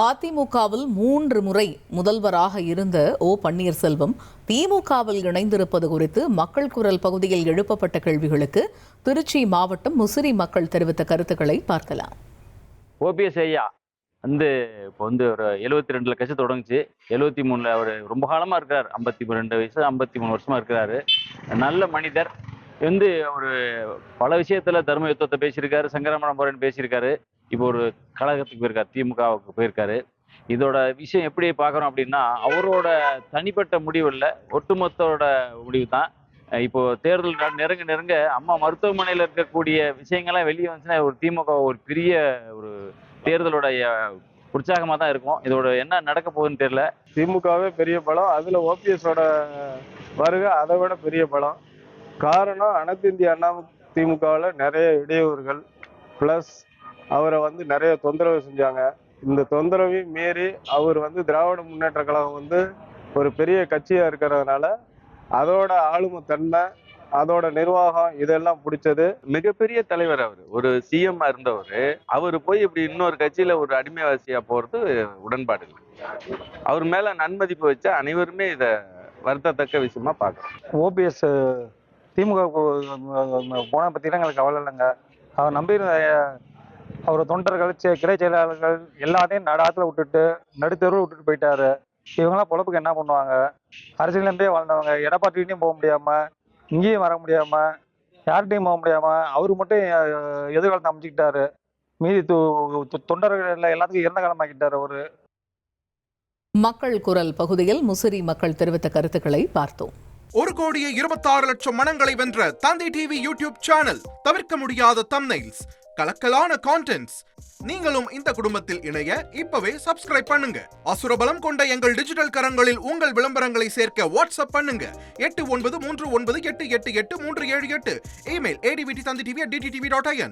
அதிமுகவில் 3 முறை முதல்வராக இருந்த ஓ பன்னீர்செல்வம் திமுகவில் இணைந்திருப்பது குறித்து மக்கள் குரல் பகுதியில் எழுப்பப்பட்ட கேள்விகளுக்கு திருச்சி மாவட்டம் முசிறி மக்கள் தெரிவித்த கருத்துக்களை பார்க்கலாம். ஓபிஎஸ் ஐயா இப்போ ஒரு 72 கட்சி தொடங்குச்சு. 73 அவர் ரொம்ப காலமா இருக்கார். 52 வயசு 53 வருஷமா இருக்கிறாரு. நல்ல மனிதர். ஒரு பல விஷயத்துல தர்ம யுத்தத்தை பேசியிருக்காரு, சங்கரமணம் போறேன்னு பேசியிருக்காரு. இப்போ ஒரு கழகத்துக்கு போயிருக்காரு, திமுகவுக்கு போயிருக்காரு. இதோட விஷயம் எப்படி பார்க்குறோம் அப்படின்னா, அவரோட தனிப்பட்ட முடிவு இல்லை, ஒட்டுமொத்தோட முடிவு தான். இப்போ தேர்தல் நெருங்க நெருங்க அம்மா மருத்துவமனையில் இருக்கக்கூடிய விஷயங்கள்லாம் வெளியே வந்துச்சுன்னா ஒரு திமுக ஒரு பெரிய ஒரு தேர்தலோடைய உற்சாகமாக தான் இருக்கும். இதோட என்ன நடக்க போகுதுன்னு தெரியல. திமுகவே பெரிய பலம், அதுல ஓபிஎஸோட வருகை அதை விட பெரிய பலம். காரணம், அனைத்து இந்திய அண்ணா திமுகவில் நிறைய இடையூறுகள் பிளஸ் அவரை நிறைய தொந்தரவு செஞ்சாங்க. இந்த தொந்தரவையும் மீறி அவர் திராவிட முன்னேற்ற கழகம் ஒரு பெரிய கட்சியா இருக்கிறதுனால அதோட ஆளுமை தன்மை, அதோட நிர்வாகம் இதெல்லாம் பிடிச்சது. மிகப்பெரிய தலைவர் அவர், ஒரு சிஎம் இருந்தவர். அவர் போய் இப்படி இன்னொரு கட்சியில ஒரு அடிமைவாசியா போறது உடன்பாடு இல்லை. அவர் மேல நன்மதிப்பு வச்ச அனைவருமே இதை வருத்தத்தக்க விஷயமா பார்க்கறோம். ஓபிஎஸ் திமுக போன பற்றிலாம் எங்களுக்கு கவலை இல்லைங்க. அவர் நம்பியிருந்த அவர் தொண்டர்கள், கிளை செயலாளர்கள் எல்லாத்தையும் நடாத்துல விட்டுட்டு நடுத்தெருவில் விட்டுட்டு போயிட்டாரு. இவங்கெல்லாம் பொழப்புக்கு என்ன பண்ணுவாங்க? அரசியலேருந்தே வாழ்ந்தவங்க, எடப்பாட்டியும் போக முடியாம, இங்கேயும் வர முடியாம, யார்கிட்டையும் போக முடியாம அவரு மட்டும் எதிர்காலத்தை அமைச்சுக்கிட்டாரு. மீதி தொண்டர்கள் எல்லாத்துக்கும் இறந்த காலமாக்கிட்டாரு அவரு. மக்கள் குரல் பகுதியில் முசிறி மக்கள் தெரிவித்த கருத்துக்களை பார்த்தோம். 1,26,00,000 மனங்களை வென்ற தந்தி டிவி யூடியூப் சேனல். தவிர்க்க முடியாத தம்ப்நெயில்ஸ், கலக்கலான கான்டென்ட்ஸ். நீங்களும் இந்த குடும்பத்தில் இணைய இப்பவே சப்ஸ்கிரைப் பண்ணுங்க. அசுரபலம் கொண்ட எங்கள் டிஜிட்டல் கரங்களில் உங்கள் விளம்பரங்களை சேர்க்க வாட்ஸ்அப் பண்ணுங்க. 893988883778. Email advttv@dttv.in.